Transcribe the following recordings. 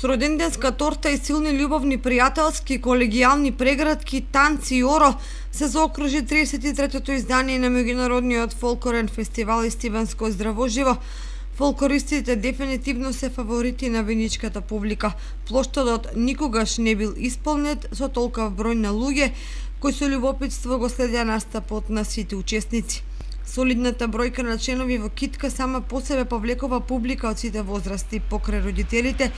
Со роденденска торта и силни љубовни пријателски колегијални преградки, танци и оро се заокружи 33-тото издание на меѓународниот фолклорен фестивал Истиванско здравоживо. Фолклористите дефинитивно се фаворити на виничката публика. Плоштадот никогаш не бил исполнет со толков број на луѓе кои со љубопитство го следеа настапот на сите учесници. Солидната бројка на членови во китка сама по себе повлекува публика од сите возрасти. Покрај родителите,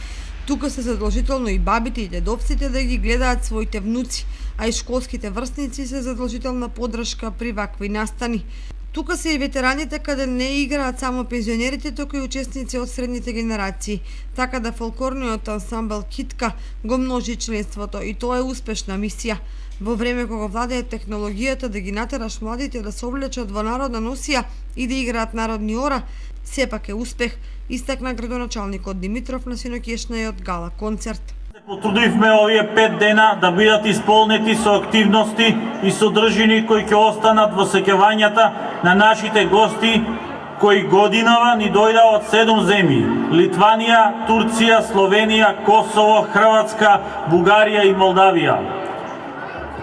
тука се задолжително и бабите и дедовците да ги гледаат своите внуци, а и школските врсници се задолжителна подршка при вакви настани. Тука се и ветераните, каде не играат само пензионерите, туку и учесници од средните генерации. Така да фолклорниот ансамбл Китка го множи членството и тоа е успешна мисија. Во време кога владее технологијата да ги натераш младите да се облечат во народна носија и да играат народни ора, сепак е успех, истакна градоначалникот Димитров на синоќешниот гала концерт. Потрудивме овие 5 дена да бидат исполнети со активности и содржини кои ќе останат во сеќавањата на нашите гости кои годинава ни дојдаа од 7 земји: Литванија, Турција, Словенија, Косово, Хрватска, Бугарија и Молдавија.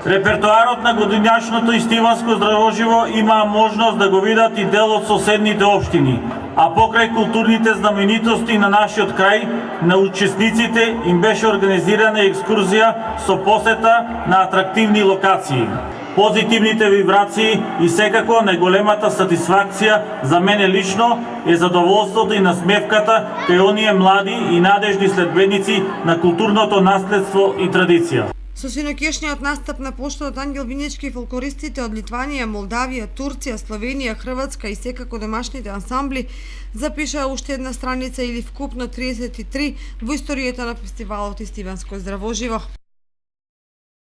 Репертоарот на годинјашното Истиванско здравоживо има можност да го видат и дел од соседните општини, а покрај културните знаменитости на нашиот крај, на учесниците им беше организирана екскурзија со посета на атрактивни локации. Позитивните вибрации и секако најголемата сатисфакција за мене лично е задоволството и насмевката кај оние млади и надежни следбеници на културното наследство и традиција. Со синоќешниот настап на поштадот Ангел Винички фолклористите од Литванија, Молдавија, Турција, Словенија, Хрватска и секако домашните ансамбли запишаа уште една страница или вкупно 33 во историјата на фестивалот Истиванско здравоживо.